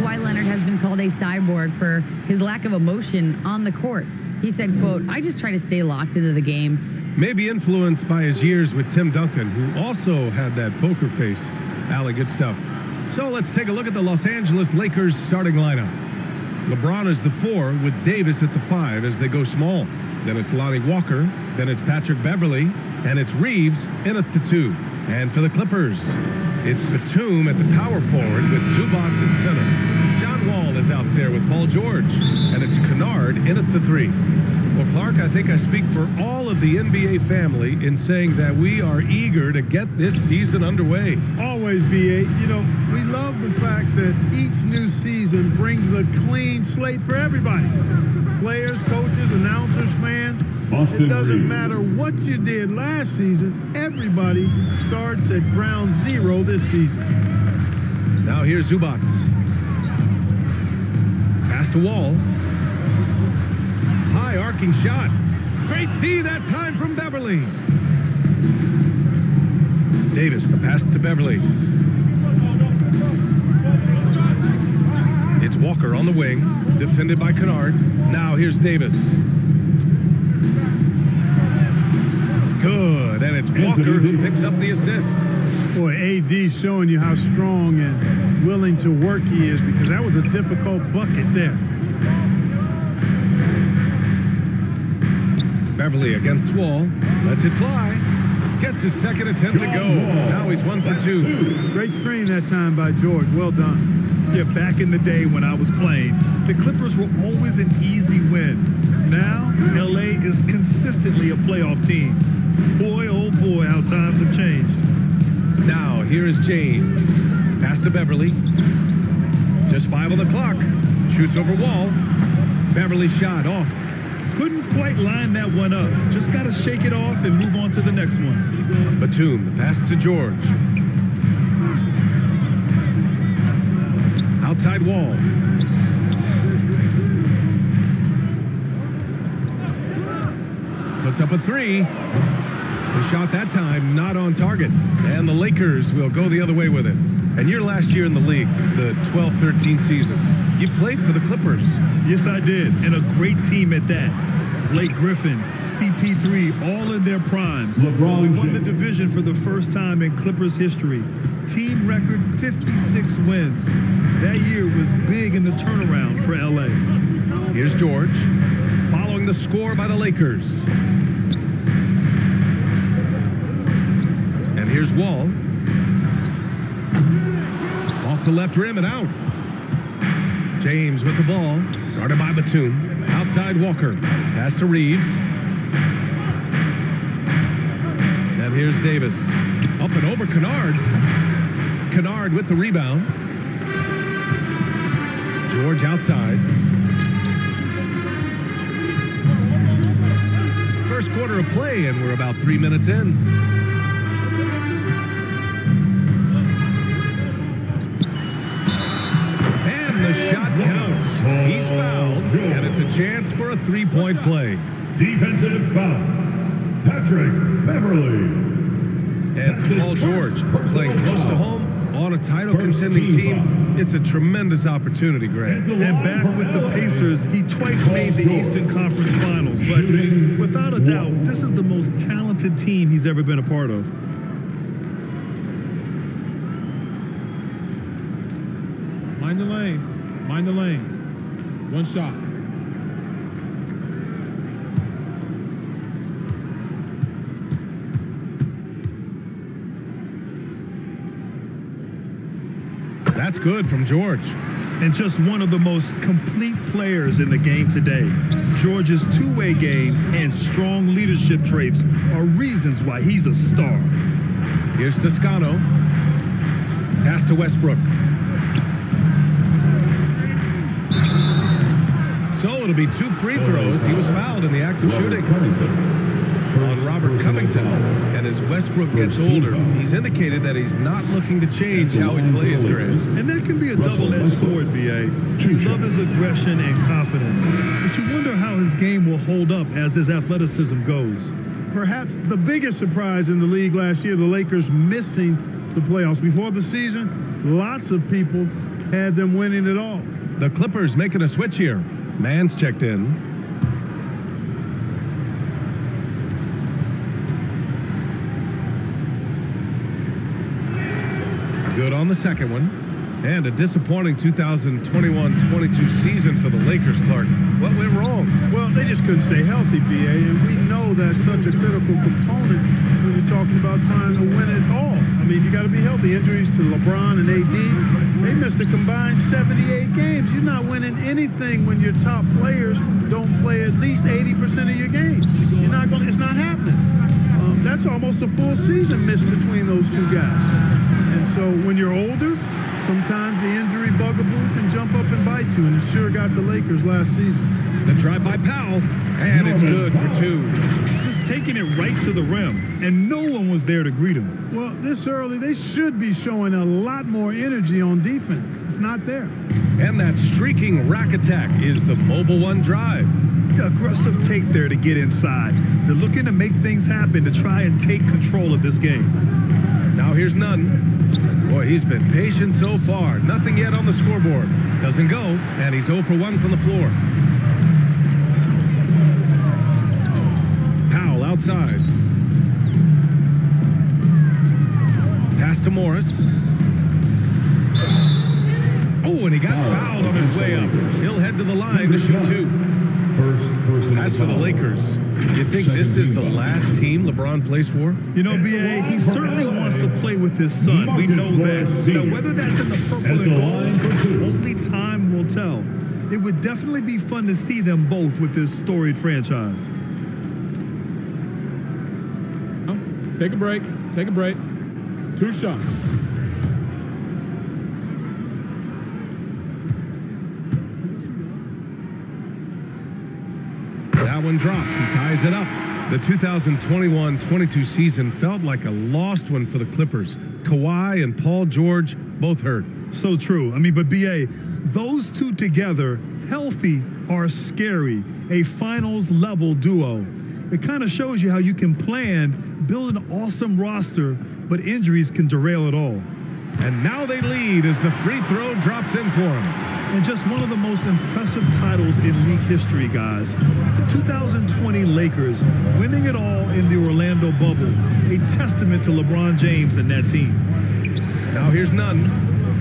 Kawhi Leonard has been called a cyborg for his lack of emotion on the court. He said, quote, "I just try to stay locked into the game." Maybe influenced by his years with Tim Duncan, who also had that poker face. Allie, good stuff. So let's take a look at the Los Angeles Lakers starting lineup. LeBron is the 4 with Davis at the 5 as they go small. Then it's Lonnie Walker, then it's Patrick Beverly, and it's Reeves in at the 2. And for the Clippers, it's Batum at the power forward with Zubac at center. John Wall is out there with Paul George, and it's Kennard in at the 3. Well, Clark, I think I speak for all of the NBA family in saying that we are eager to get this season underway. Always, B8. You know, we love the fact that each new season brings a clean slate for everybody. Players, coaches, announcers, fans. It doesn't matter what you did last season. Everybody starts at ground zero this season. Now here's Zubac. Pass to Wall. High arcing shot. Great D that time from Beverly. Davis, the pass to Beverly. It's Walker on the wing, defended by Kennard. Now here's Davis. Good, and it's Walker who picks up the assist. Boy, AD's showing you how strong and willing to work he is, because that was a difficult bucket there. Beverly against Wall, lets it fly, gets his second attempt to go. Now he's 1 for 2. Great screen that time by George, well done. Yeah, back in the day when I was playing, the Clippers were always an easy win. Now, LA is consistently a playoff team. Boy, oh boy, how times have changed. Now, here is James. Pass to Beverly. Just 5 on the clock. Shoots over Wall. Beverly shot off. Couldn't quite line that one up. Just got to shake it off and move on to the next one. Batum, the pass to George. Outside Wall. Puts up a 3. The shot that time not on target. And the Lakers will go the other way with it. And your last year in the league, the 12-13 season, you played for the Clippers. Yes, I did. And a great team at that. Blake Griffin, CP3, all in their primes. We won the division for the first time in Clippers history. Team record 56 wins. That year was big in the turnaround for LA. Here's George, following the score by the Lakers. And here's Wall. Off the left rim and out. James with the ball, guarded by Batum. Outside Walker, pass to Reeves. And here's Davis. Up and over Kennard. Kennard with the rebound. George outside. First quarter of play, and we're about 3 minutes in. And the shot counts. He's fouled, and it's a chance for a three-point play. Defensive foul. Patrick Beverly. And for Paul George, playing close to home on a title contending team, it's a tremendous opportunity, Greg. And back with the Pacers, he twice made the Eastern Conference Finals. But without a doubt, this is the most talented team he's ever been a part of. Mind the lanes. Mind the lanes. One shot. That's good from George. And just one of the most complete players in the game today. George's two-way game and strong leadership traits are reasons why he's a star. Here's Toscano. Pass to Westbrook. So it'll be 2 free throws. He was fouled in the act of shooting on Robert Covington. And as Westbrook gets older, he's indicated that he's not looking to change how he plays, Grant. And that can be a double-edged sword, B.A. We love his aggression and confidence. But you wonder how his game will hold up as his athleticism goes. Perhaps the biggest surprise in the league last year, the Lakers missing the playoffs. Before the season, lots of people had them winning it all. The Clippers making a switch here. Mann's checked in. Good on the second one. And a disappointing 2021-22 season for the Lakers, Clark. What went wrong? Well, they just couldn't stay healthy, BA, and we know that's such a critical component when you're talking about trying to win it all. I mean, you got to be healthy. Injuries to LeBron and AD, they missed a combined 78 games. You're not winning anything when your top players don't play at least 80% of your game. You're not going. It's not happening. That's almost a full season missed between those two guys. And so when you're older, sometimes the injury bugaboo can jump up and bite you, and it sure got the Lakers last season. The drive by Powell, and it's good for two. Just taking it right to the rim, and no one was there to greet him. Well, this early, they should be showing a lot more energy on defense. It's not there. And that streaking rack attack is the mobile one drive. Aggressive take there to get inside. They're looking to make things happen to try and take control of this game. Now here's Nunn. Boy, he's been patient so far. Nothing yet on the scoreboard. Doesn't go, and he's 0 for 1 from the floor. Powell outside. Pass to Morris. Oh, and he got fouled on his way up. He'll head to the line to shoot two. As for the Lakers, you think this is the last team LeBron plays for? You know, BA, he certainly wants to play with his son. We know that. Now, whether that's in the purple and gold, only time will tell. It would definitely be fun to see them both with this storied franchise. Take a break. Take a break. 2 shots. That one drops. He ties it up. The 2021-22 season felt like a lost one for the Clippers. Kawhi and Paul George both hurt. So true. I mean, but BA, those two together, healthy, are scary. A finals-level duo. It kind of shows you how you can plan, build an awesome roster, but injuries can derail it all. And now they lead as the free throw drops in for them. And just one of the most impressive titles in league history, guys. The 2020 Lakers winning it all in the Orlando bubble. A testament to LeBron James and that team. Now here's Nunn.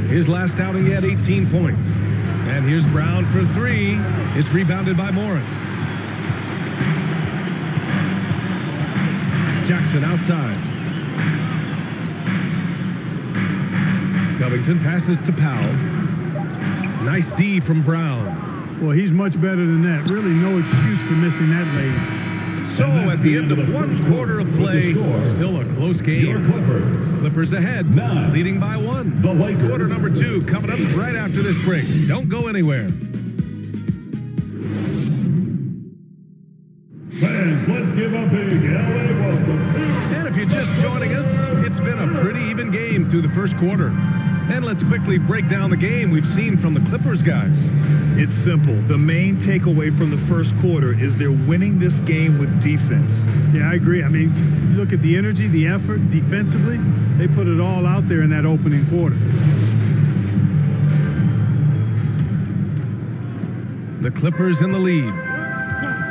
His last outing, he had 18 points. And here's Brown for three. It's rebounded by Morris. Jackson outside. Covington passes to Powell. Nice D from Brown. Well, he's much better than that. Really no excuse for missing that late. So at the end of 1 quarter of play, still a close game. Clippers ahead, leading by 1. Quarter number 2 coming up right after this break. Don't go anywhere. Fans, let's give a big LA welcome. And if you're just joining us, it's been a pretty even game through the first quarter. And let's quickly break down the game we've seen from the Clippers guys. It's simple. The main takeaway from the first quarter is they're winning this game with defense. Yeah, I agree. I mean, you look at the energy, the effort, defensively, they put it all out there in that opening quarter. The Clippers in the lead.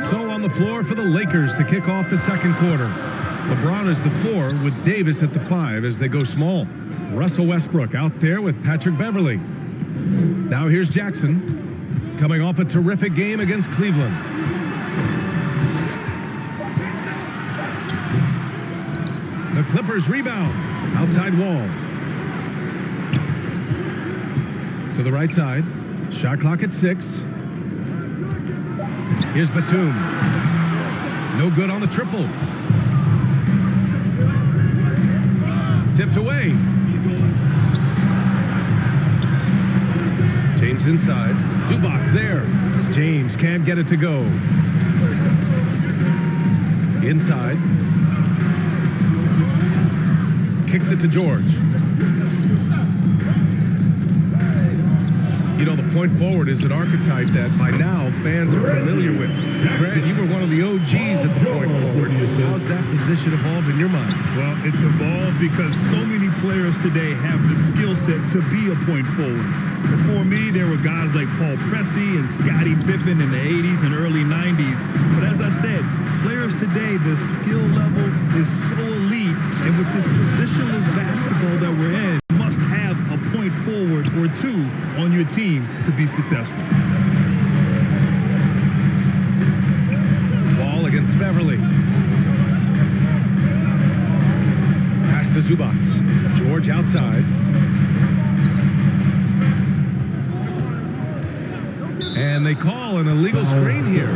So on the floor for the Lakers to kick off the second quarter. LeBron is the 4 with Davis at the 5 as they go small. Russell Westbrook out there with Patrick Beverley. Now here's Jackson, coming off a terrific game against Cleveland. The Clippers rebound. Outside wall. To the right side. Shot clock at 6. Here's Batum. No good on the triple. Tipped away. James inside. Zubac there. James can't get it to go. Inside. Kicks it to George. You know, the point forward is an archetype that by now fans are familiar with. Grant, you were one of the OGs at the point forward. How's that position evolved in your mind? Well, it's evolved because so many players today have the skill set to be a point forward. Before me, there were guys like Paul Pressey and Scottie Pippen in the 80s and early 90s. But as I said, players today, the skill level is so elite, and with this positionless basketball that we're in, you must have a point forward or two on your team to be successful. Ball against Beverly. Pass to Zubats. George outside. And they call an illegal screen here.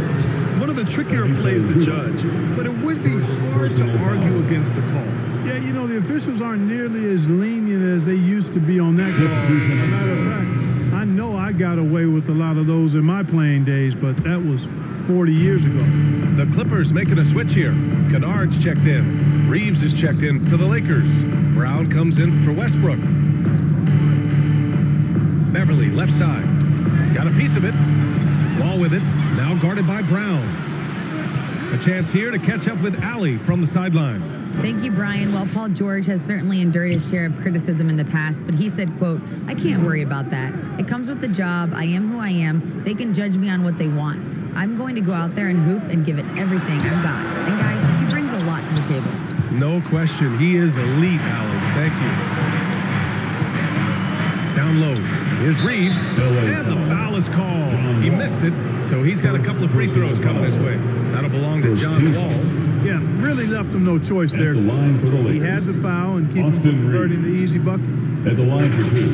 One of the trickier plays to judge, but it would be hard to argue against the call. Yeah, you know, the officials aren't nearly as lenient as they used to be on that call. As a matter of fact, I know I got away with a lot of those in my playing days, but that was 40 years ago. The Clippers making a switch here. Kennard's checked in. Reeves is checked in for the Lakers. Brown comes in for Westbrook. Beverly, left side. Got a piece of it. Ball with it. Now guarded by Brown. A chance here to catch up with Allie from the sideline. Thank you, Brian. Well, Paul George has certainly endured his share of criticism in the past, but he said, quote, "I can't worry about that. It comes with the job. I am who I am. They can judge me on what they want. I'm going to go out there and hoop and give it everything I've got." And guys, he brings a lot to the table. No question. He is elite, Allie. Thank you. Down low. Here's Reeves. And the foul is called. He missed it, so he's got a couple of free throws coming his way. That'll belong to John Wall. Yeah, really left him no choice there. At the line for the Lakers. He had the foul and keep converting the easy bucket. At the line for two.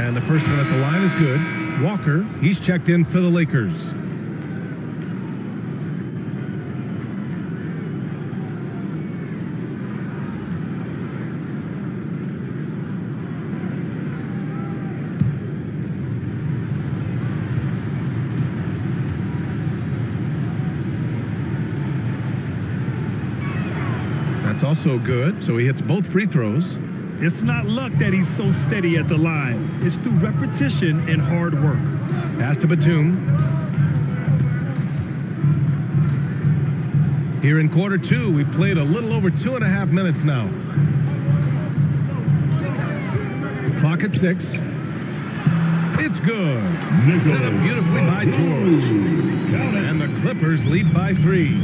And the first one at the line is good. Walker, he's checked in for the Lakers. That's also good, so he hits both free throws. It's not luck that he's so steady at the line. It's through repetition and hard work. Pass to Batum. Here in quarter two, we've played a little over 2.5 minutes now. Clock at 6. It's good. Set up beautifully by George. And the Clippers lead by 3.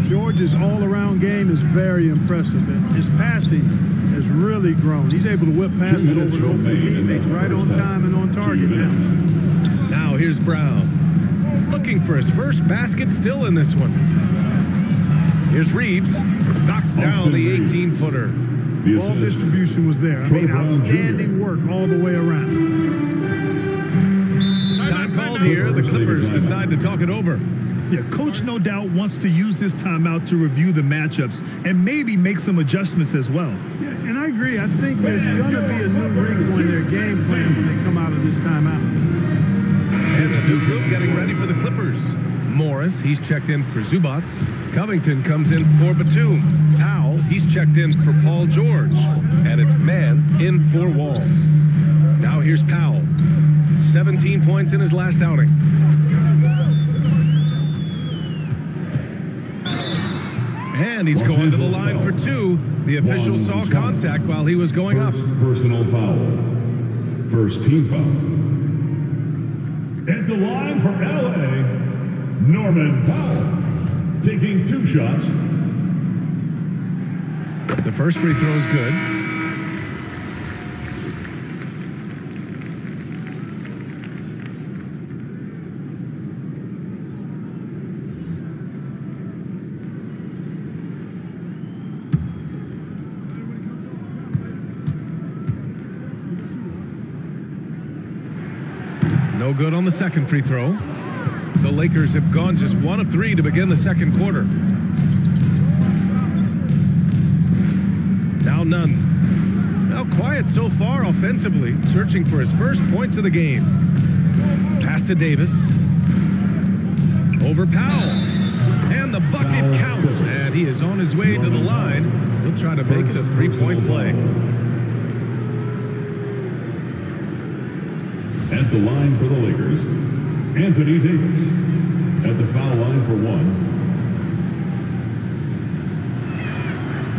George's all-around game is very impressive, and his passing has really grown. He's able to whip passes over to open teammates right on time and on target now. Now here's Brown. Looking for his first basket still in this one. Here's Reeves. Knocks down the 18-footer. Ball distribution was there. I mean, outstanding work all the way around. Time called here. The Clippers decide to talk it over. Yeah, coach no doubt wants to use this timeout to review the matchups and maybe make some adjustments as well. Yeah, and I agree. I think there's going to be a new wrinkle in their game plan when they come out of this timeout. And the new group getting ready for the Clippers. Morris, he's checked in for Zubats. Covington comes in for Batum. Powell, he's checked in for Paul George. And it's man in for Wall. Now here's Powell. 17 points in his last outing. And he's going to the line for 2. The official saw contact while he was going up. Personal foul. First team foul. At the line for LA, Norman Powell. Taking 2 shots. The first free throw is good. No good on the second free throw. The Lakers have gone just 1 of 3 to begin the second quarter. Now none. Now quiet so far offensively, searching for his first points of the game. Pass to Davis. Over Powell. And the bucket counts. And he is on his way to the line. He'll try to make it a three-point play. At the line for the Lakers, Anthony Davis. At the foul line for one.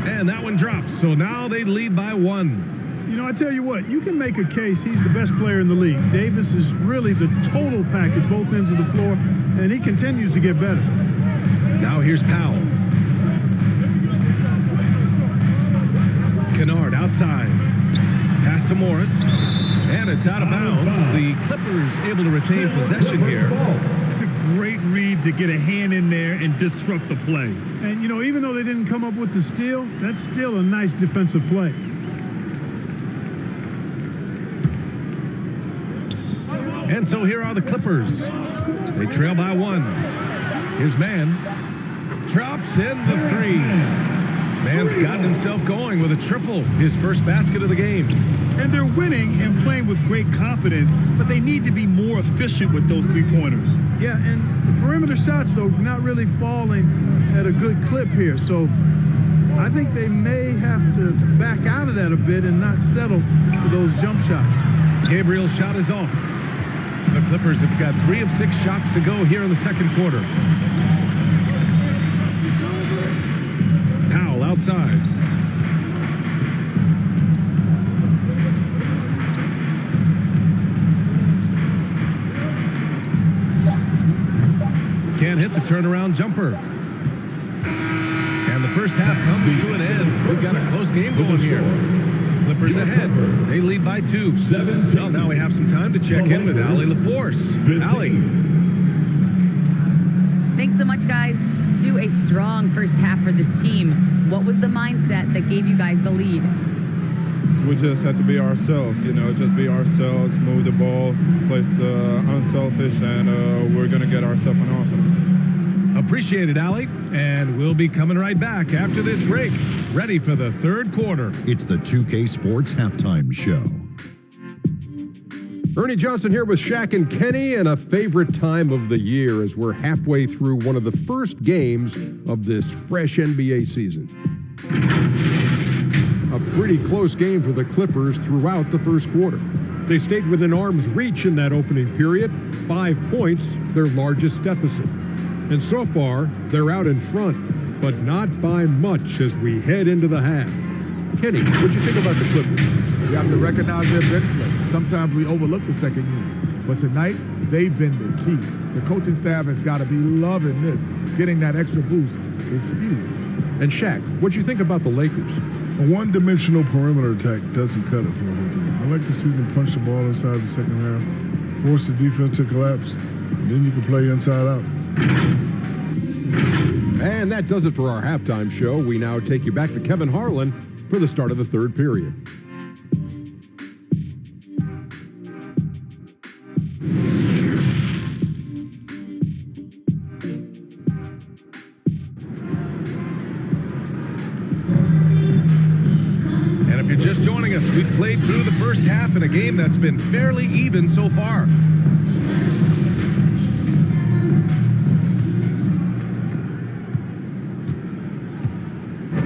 And that one drops. So now they lead by one. You know, I tell you what, you can make a case he's the best player in the league. Davis is really the total package, both ends of the floor, and he continues to get better. Now here's Powell. Kennard outside. Pass to Morris. And it's out of bounds. The Clippers able to retain possession here. Great read to get a hand in there and disrupt the play. And, you know, even though they didn't come up with the steal, that's still a nice defensive play. And so here are the Clippers. They trail by one. Here's Mann. Drops in the three. Mann's gotten himself going with a triple, his first basket of the game. And they're winning and playing with great confidence, but they need to be more efficient with those three-pointers. Yeah, and the perimeter shots, though, not really falling at a good clip here. So I think they may have to back out of that a bit and not settle for those jump shots. Gabriel's shot is off. The Clippers have got 3 of 6 shots to go here in the second quarter. Powell outside. Can't hit the turnaround jumper. And the first half comes to an end. We've got a close game going here. Clippers ahead. They lead by 2. Well, now we have some time to check in with Allie LaForce. Allie. Thanks so much, guys. Do a strong first half for this team. What was the mindset that gave you guys the lead? We just had to be ourselves, you know, just be ourselves, move the ball, play the unselfish, and we're going to get ourselves an offense. Appreciate it, Allie. And we'll be coming right back after this break. Ready for the third quarter. It's the 2K Sports Halftime Show. Ernie Johnson here with Shaq and Kenny, and a favorite time of the year as we're halfway through one of the first games of this fresh NBA season. A pretty close game for the Clippers throughout the first quarter. They stayed within arm's reach in that opening period, 5 points, their largest deficit. And so far, they're out in front, but not by much as we head into the half. Kenny, what'd you think about the Clippers? We have to recognize their bench play. Sometimes we overlook the second unit, but tonight, they've been the key. The coaching staff has got to be loving this. Getting that extra boost is huge. And Shaq, what'd you think about the Lakers? A one-dimensional perimeter attack doesn't cut it for a whole game. I like to see them punch the ball inside the second half, force the defense to collapse, and then you can play inside out. And that does it for our halftime show. We now take you back to Kevin Harlan for the start of the third period. And if you're just joining us, we've played through the first half in a game that's been fairly even so far.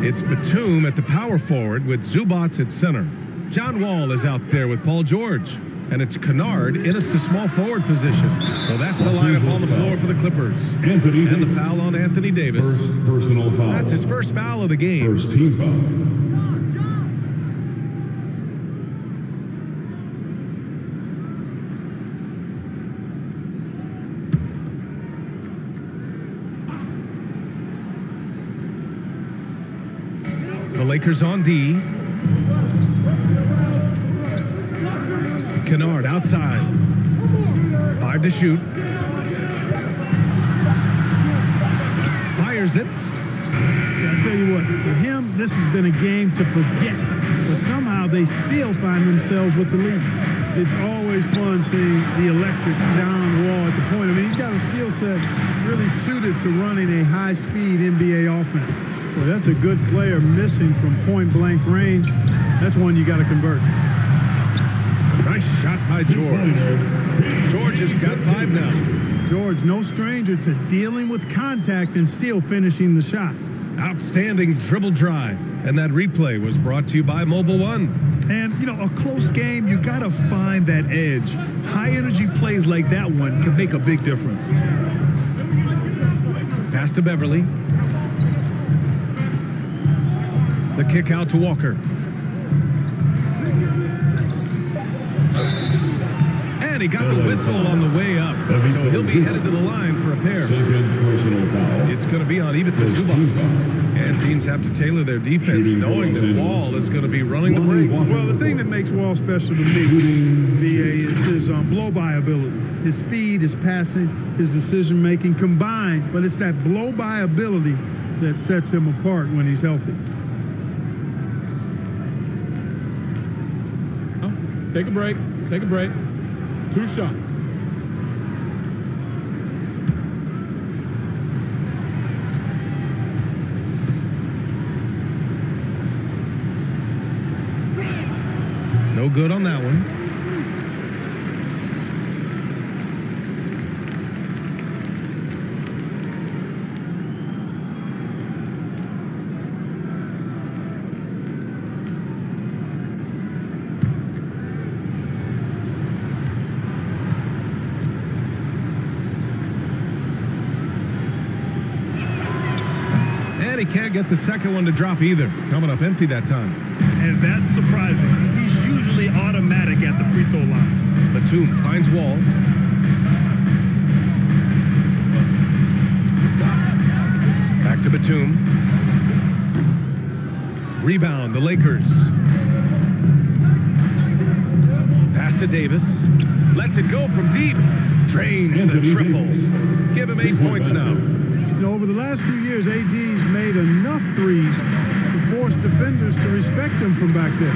It's Batum at the power forward with Zubats at center. John Wall is out there with Paul George. And it's Kennard in at the small forward position. So that's the lineup on the floor for the Clippers. And the foul on Anthony Davis. First personal foul. That's his first foul of the game. First team foul. The Lakers on D. Kennard outside. 5 to shoot. Fires it. I'll tell you what, for him, this has been a game to forget. But somehow they still find themselves with the lead. It's always fun seeing the electric John Wall at the point. I mean, he's got a skill set really suited to running a high-speed NBA offense. Well, that's a good player missing from point-blank range. That's one you got to convert. Nice shot by George. George has got 5 now. George, no stranger to dealing with contact and still finishing the shot. Outstanding dribble drive. And that replay was brought to you by Mobile One. And, you know, a close game, you got to find that edge. High-energy plays like that one can make a big difference. Pass to Beverly. The kick out to Walker. And he got the whistle on the way up. So he'll be headed to the line for a pair. It's going to be on Ivica Zubac. And teams have to tailor their defense knowing that Wall is going to be running the break. Well, the thing that makes Wall special to me, VA, is his blow-by ability. His speed, his passing, his decision-making combined. But it's that blow-by ability that sets him apart when he's healthy. Take a break. Take a break. 2 shots. No good on that one. And he can't get the second one to drop either. Coming up empty that time. And that's surprising. He's usually automatic at the free throw line. Batum finds Wall. Back to Batum. Rebound, the Lakers. Pass to Davis. Lets it go from deep. Drains the triple. Give him 8 points now. You know, over the last few years, AD's made enough threes to force defenders to respect him from back there.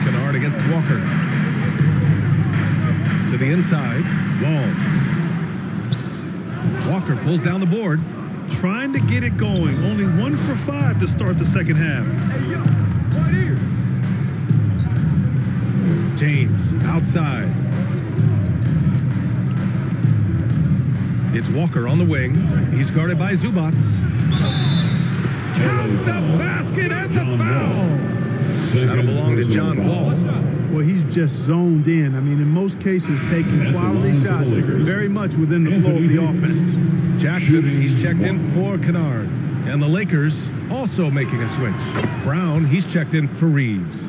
Kennard against Walker. To the inside. Wall. Walker pulls down the board. Trying to get it going. Only 1 for 5 to start the second half. James outside. It's Walker on the wing. He's guarded by Zubac. Count the basket and the foul. That'll belong to John Wall. Well, he's just zoned in. I mean, in most cases, taking quality shots very much within the flow of the offense. Jackson, he's checked in for Kennard. And the Lakers also making a switch. Brown, he's checked in for Reeves.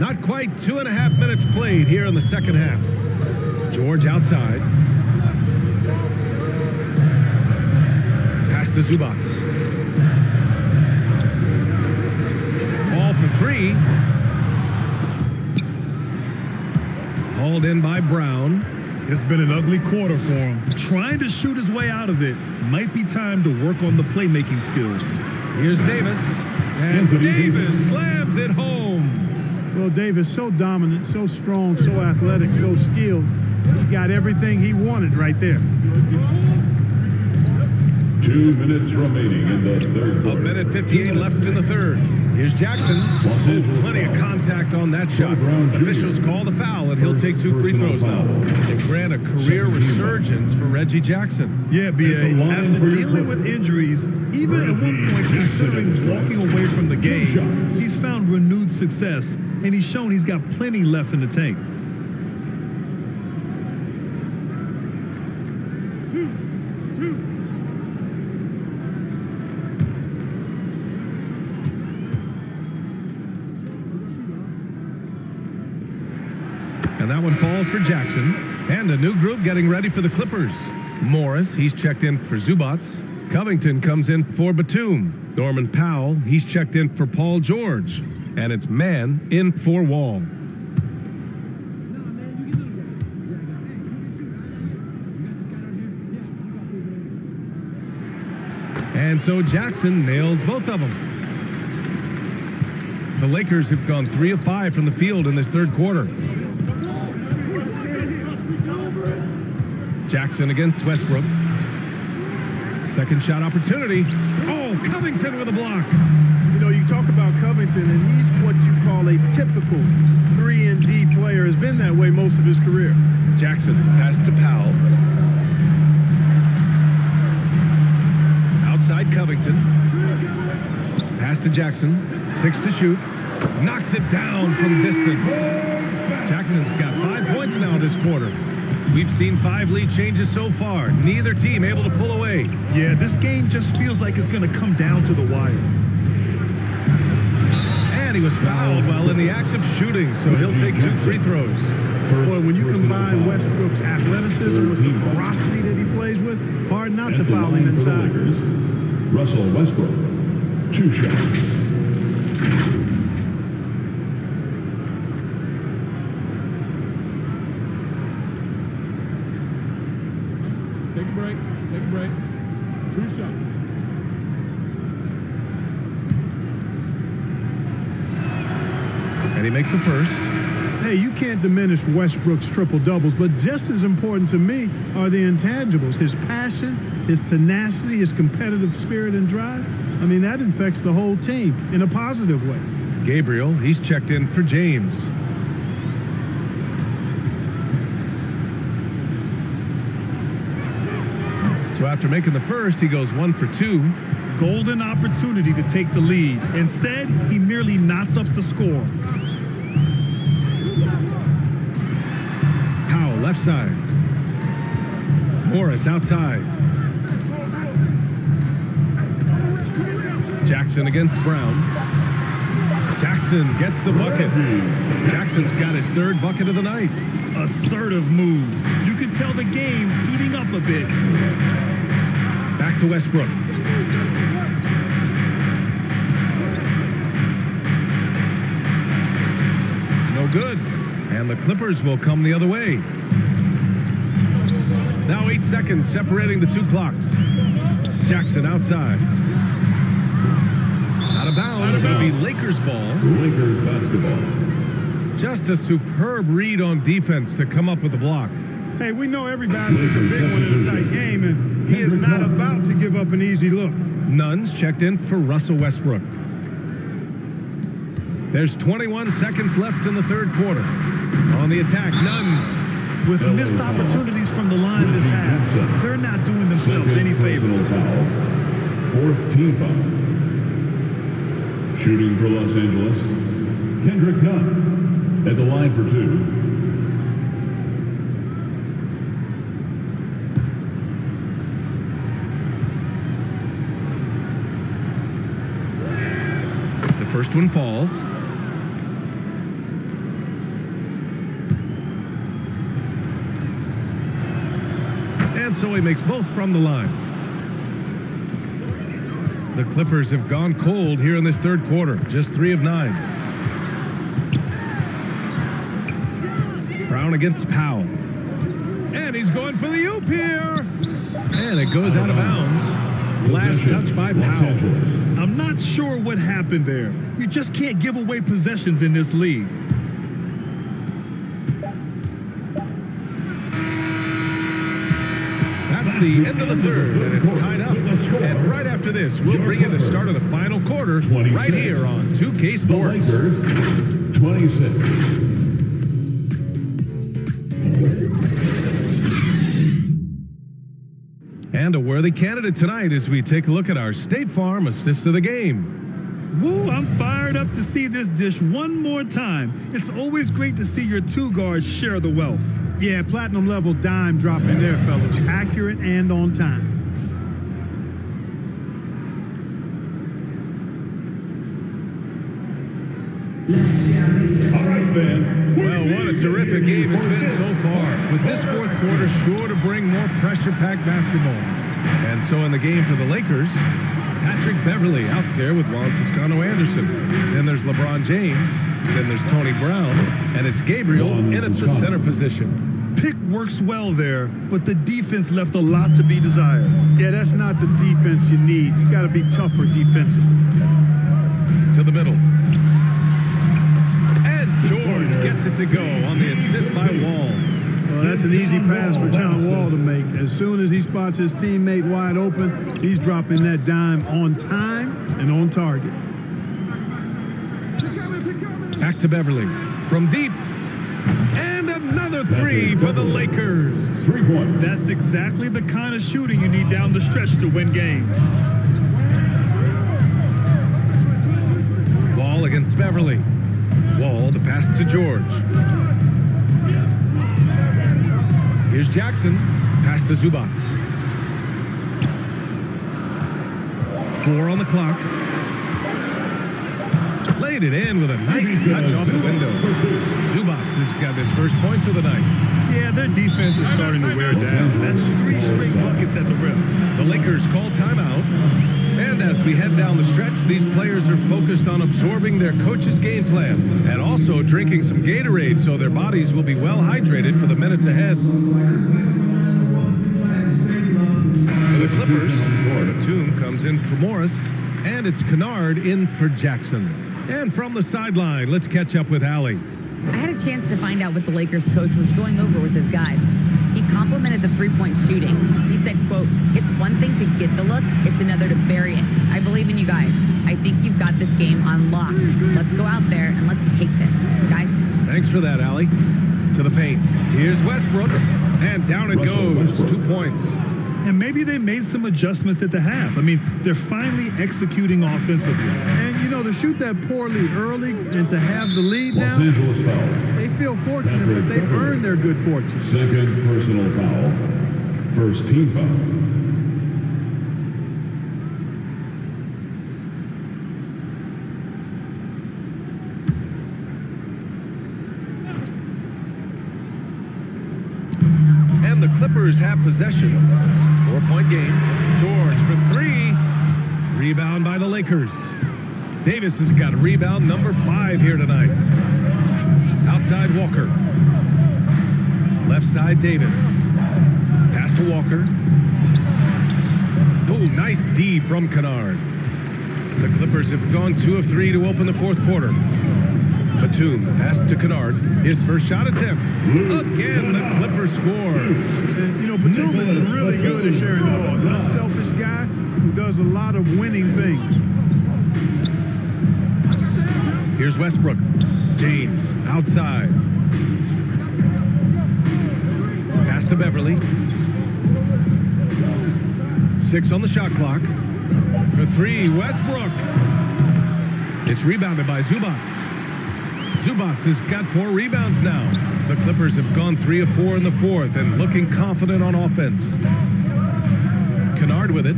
Not quite 2.5 minutes played here in the second half. George outside. Pass to Zubac. Ball for 3. Hauled in by Brown. It's been an ugly quarter for him. Trying to shoot his way out of it. Might be time to work on the playmaking skills. Here's Davis. And Davis slams it home. Well, Davis, so dominant, so strong, so athletic, so skilled. He got everything he wanted right there. 2 minutes remaining in the third quarter. 1:58 left in the third. Here's Jackson. Oh, plenty of contact on that shot. Officials call the foul, and he'll take 2 free throws now. They grant a career resurgence for Reggie Jackson. Yeah, B.A. After dealing with injuries, even at one point considering walking away from the game, he's found renewed success, and he's shown he's got plenty left in the tank. And that one falls for Jackson. And a new group getting ready for the Clippers. Morris, he's checked in for Zubac. Covington comes in for Batum. Norman Powell, he's checked in for Paul George. And it's Mann in for Wall. And so Jackson nails both of them. The Lakers have gone 3 of 5 from the field in this third quarter. Jackson against Westbrook. Second shot opportunity. Oh, Covington with a block. You know, you you talk about Covington, and he's what you call a typical 3-and-D player, has been that way most of his career. Jackson pass to Powell. Outside Covington. Pass to Jackson. 6 to shoot. Knocks it down from distance. Jackson's got 5 points now this quarter. We've seen 5 lead changes so far. Neither team able to pull away. Yeah, this game just feels like it's going to come down to the wire. And he was fouled while in the act of shooting, so he'll take 2 free throws. Boy, when you combine Westbrook's athleticism with the ferocity that he plays with, hard not to foul him inside. Russell Westbrook, 2 shots. Take a break. Take a break. 2 shots. And he makes the first. Hey, you can't diminish Westbrook's triple-doubles, but just as important to me are the intangibles. His passion, his tenacity, his competitive spirit and drive. I mean, that infects the whole team in a positive way. Gabriel, he's checked in for James. So after making the first, he goes 1 for 2. Golden opportunity to take the lead. Instead, he merely knots up the score. Powell, left side. Morris, outside. Jackson against Brown. Jackson gets the bucket. Jackson's got his 3rd bucket of the night. Assertive move. You can tell the game's heating up a bit. Back to Westbrook. No good. And the Clippers will come the other way. Now 8 seconds separating the 2 clocks. Jackson outside. Out of bounds. It'll be Lakers ball. Lakers basketball. Just a superb read on defense to come up with the block. Hey, we know every basket's a big one in a tight game, and he is not about to give up an easy look. Nuns checked in for Russell Westbrook. There's 21 seconds left in the 3rd quarter. On the attack, Nunn. With missed opportunities from the line this half, they're not doing themselves any favors. 4th team foul. Shooting for Los Angeles, Kendrick Nunn at the line for 2. The first one falls. And so he makes both from the line. The Clippers have gone cold here in this 3rd quarter. Just 3 of 9. Brown against Powell. And he's going for the oop here. And it goes out of bounds. Last touch by Powell. I'm not sure what happened there. You just can't give away possessions in this league. That's the end of the 3rd, and it's tied up. And right after this, we'll bring in the start of the final quarter right here on 2K Sports. 26. And a worthy candidate tonight as we take a look at our State Farm assist of the game. Woo, I'm fired up to see this dish one more time. It's always great to see your 2 guards share the wealth. Yeah, platinum level dime dropping there, fellas. Accurate and on time. All right, then. Well, what a terrific game it's been so far. With this 4th quarter sure to bring more pressure-packed basketball. And so in the game for the Lakers, Patrick Beverly out there with Juan Toscano Anderson. Then there's LeBron James. Then there's Tony Brown. And it's Gabriel in at the center position. Pick works well there, but the defense left a lot to be desired. Yeah, that's not the defense you need. You got to be tougher defensively. To the middle. And George gets it to go on the assist by Wall. Well, that's an easy pass for John Wall to make. As soon as he spots his teammate wide open, he's dropping that dime on time and on target. Back to Beverly. From deep. And another three for the Lakers. 3 points. That's exactly the kind of shooting you need down the stretch to win games. Wall against Beverly. Wall, the pass to George. Here's Jackson. Pass to Zubats. 4 on the clock. Laid it in with a nice touch off the window. Zubats has got his first points of the night. Yeah, their defense is starting to wear down. That's 3 straight buckets at the rim. The Lakers call timeout. And as we head down the stretch, these players are focused on absorbing their coach's game plan and also drinking some Gatorade so their bodies will be well hydrated for the minutes ahead. For the Clippers, Batum comes in for Morris, and it's Kennard in for Jackson. And from the sideline, let's catch up with Allie. I had a chance to find out what the Lakers coach was going over with his guys. He complimented the three-point shooting. He said, quote, "It's one thing to get the look, it's another to bury it. I believe in you guys. I think you've got this game on lock. Let's go out there and let's take this, guys." Thanks for that, Allie. To the paint. Here's Westbrook, and down it goes. 2 points. And maybe they made some adjustments at the half. I mean, they're finally executing offensively. And, you know, to shoot that poorly early and to have the lead now, Los Angeles foul. they feel fortunate, but they've earned their good fortune. Second personal foul. First team foul. And the Clippers have possession. 4-point game. George for 3. Rebound by the Lakers. Davis has got rebound number 5 here tonight. Outside Walker. Left side Davis. Pass to Walker. Oh, nice D from Kennard. The Clippers have gone 2 of 3 to open the 4th quarter. Batum, pass to Kennard. His first shot attempt. Again, the Clippers score. And, you know, Batum is really good at sharing the ball. An unselfish guy who does a lot of winning things. Here's Westbrook. James, outside. Pass to Beverly. 6 on the shot clock. For 3, Westbrook. It's rebounded by Zubats. Zubats has got 4 rebounds now. The Clippers have gone 3 of 4 in the 4th and looking confident on offense. Kennard with it.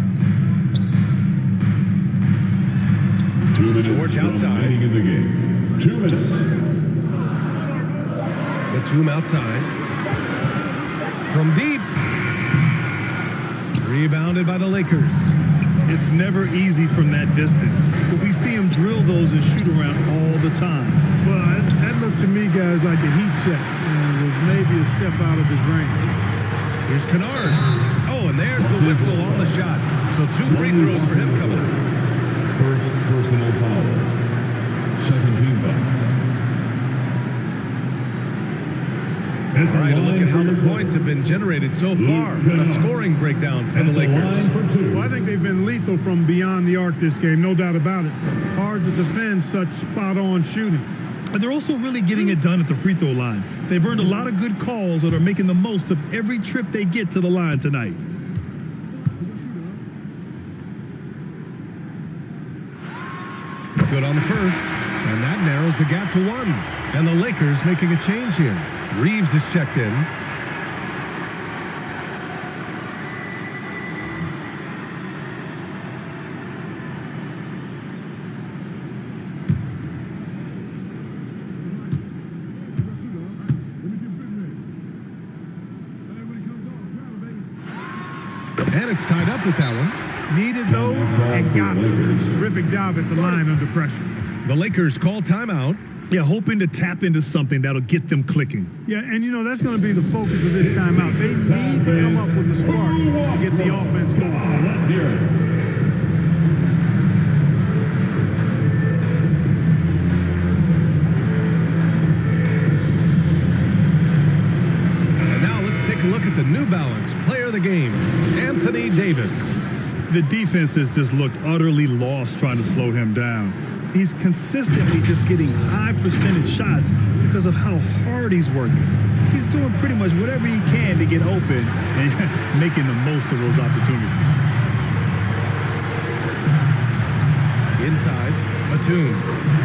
2 minutes George outside. remaining in the game. 2 minutes. Batum outside. From deep. Rebounded by the Lakers. It's never easy from that distance, but we see him drill those and shoot around all the time. Well, that looked to me, guys, like a heat check and was maybe a step out of his range. Here's Kennard. Oh, and there's the whistle on the shot. So 2 free throws for him coming up. First personal foul. Second team foul. All right, a look at how the points have been generated so far. A scoring breakdown for the Lakers. Well, I think they've been lethal from beyond the arc this game, no doubt about it. Hard to defend such spot-on shooting. And they're also really getting it done at the free throw line. They've earned a lot of good calls that are making the most of every trip they get to the line tonight. Good on the first, and that narrows the gap to 1. And the Lakers making a change here. Reeves is checked in. And it's tied up with that one. Needed those and got them. Terrific job at the line under pressure. The Lakers call timeout. Yeah, hoping to tap into something that'll get them clicking. Yeah, and you know, that's going to be the focus of this timeout. They need to come up with a spark to get the offense going. Let's hear it. And now let's take a look at the New Balance player of the game, Anthony Davis. The defense has just looked utterly lost trying to slow him down. He's consistently just getting high percentage shots because of how hard he's working. He's doing pretty much whatever he can to get open and making the most of those opportunities. Inside, Batum.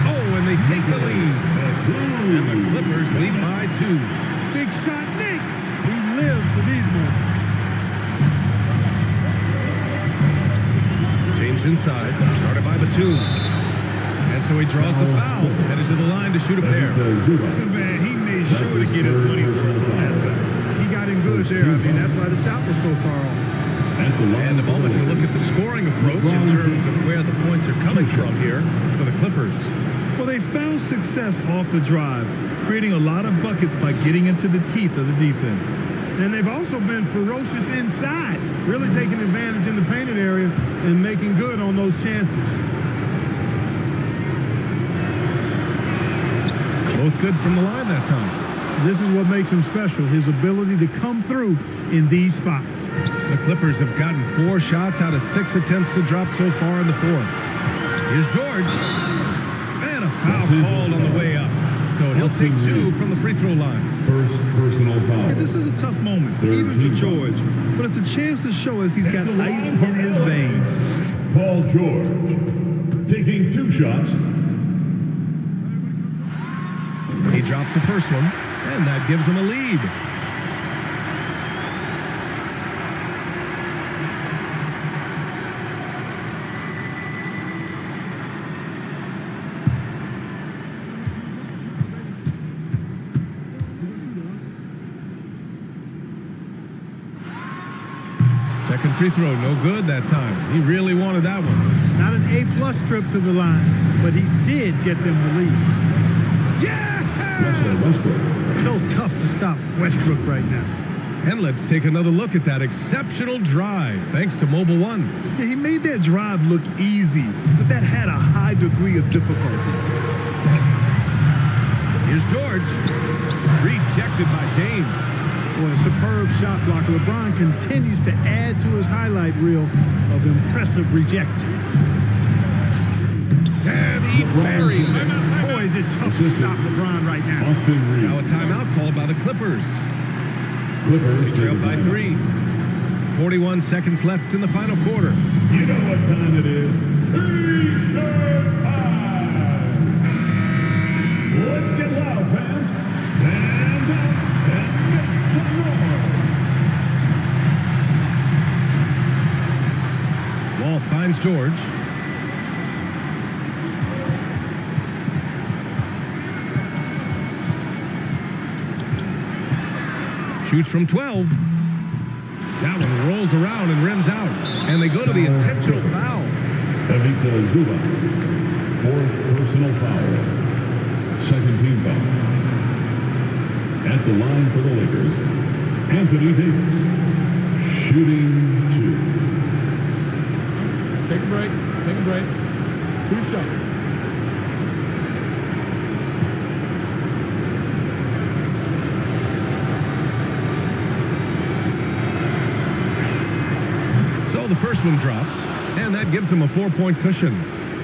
Oh, and they take the lead. And the Clippers lead by 2. Big shot, Nick. He lives for these moments. James inside, guarded by Batum. And so he draws the foul, headed to the line to shoot a pair. Man, he made sure to get his money's worth on that foul. He got in good there. I mean, that's why the shot was so far off. And a moment to look at the scoring approach in terms of where the points are coming from here for the Clippers. Well, they found success off the drive, creating a lot of buckets by getting into the teeth of the defense. And they've also been ferocious inside, really taking advantage in the painted area and making good on those chances. Both good from the line that time. This is what makes him special, his ability to come through in these spots. The Clippers have gotten 4 shots out of 6 attempts to drop so far in the fourth. Here's George. And a foul called on the way up. So he'll take 2 from the free throw line. First personal foul. Yeah, this is a tough moment, even for George. But it's a chance to show us he's got ice in his veins. Paul George taking 2 shots. He drops the first one, and that gives him a lead. Second free throw, no good that time. He really wanted that one. Not an A-plus trip to the line, but he did get them the lead. Yeah! So tough to stop Westbrook right now. And let's take another look at that exceptional drive, thanks to Mobile One. Yeah, he made that drive look easy, but that had a high degree of difficulty. Here's George. Rejected by James. Boy, a superb shot blocker. LeBron continues to add to his highlight reel of impressive rejection. And he buries him. Boy, is it tough to stop LeBron right now. Now a timeout called by the Clippers. They trail by 3. 41 seconds left in the final quarter. You know what time it is. T-shirt time. Let's get loud, fans. Stand up and make some noise. Wall finds George. Shoots from 12. That one rolls around and rims out. And they go to the intentional foul. Ivica Zuba. 4th personal foul. 2nd team foul. At the line for the Lakers, Anthony Davis. Shooting 2. Take a break. Take a break. 2 shots. The first one drops, and that gives him a 4-point cushion.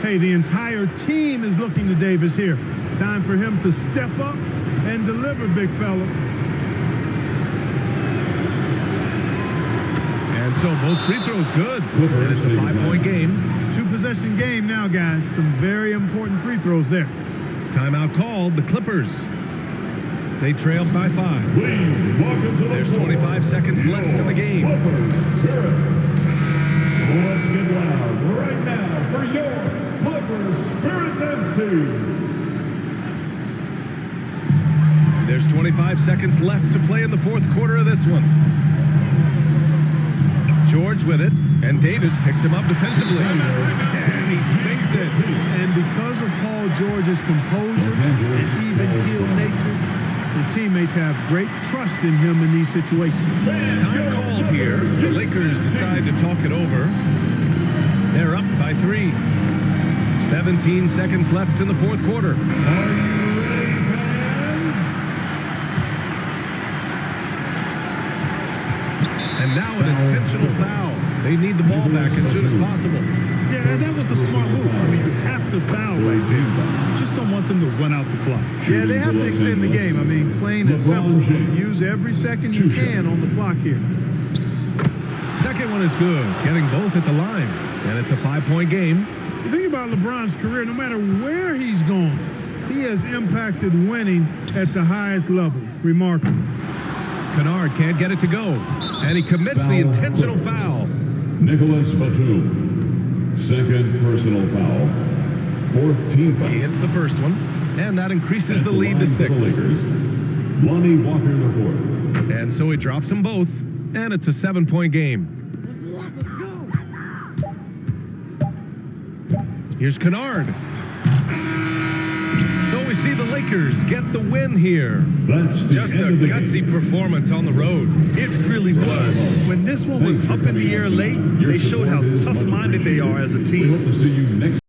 Hey, the entire team is looking to Davis here. Time for him to step up and deliver, big fella. And so both free throws good, and it's a 5-point game. 2-possession game now, guys. Some very important free throws there. Timeout called, the Clippers. They trail by 5. There's 25 seconds left in the game. Let's get loud right now for your Clippers Spirit Dance Team. There's 25 seconds left to play in the fourth quarter of this one. George with it, and Davis picks him up defensively. And he sinks it. And because of Paul George's composure and even-keeled nature, his teammates have great trust in him in these situations. Time called here. The Lakers decide to talk it over. They're up by 3. 17 seconds left in the fourth quarter. Are you ready, fans? And now an intentional foul. They need the ball back as soon as possible. Yeah, that was a smart move. I mean, you have to to foul right there. Just don't want them to run out the clock. Yeah, they have to extend the game. I mean, plain and simple. Use every second you can on the clock here. Second one is good, getting both at the line. And it's a 5-point game. The thing about LeBron's career, no matter where he's gone, he has impacted winning at the highest level. Remarkable. Kennard can't get it to go. And he commits the intentional foul. Nicholas Batum. Second personal foul. Fourth team foul. He hits the first one, and that increases the lead to 6. Lakers, Lonnie Walker IV. And so he drops them both, and it's a 7-point game. Here's Kennard. So we see the Lakers get the win here. That's just a gutsy performance on the road. It really was. When this one was up in the air late, they showed how tough-minded they are as a team. We hope to see you next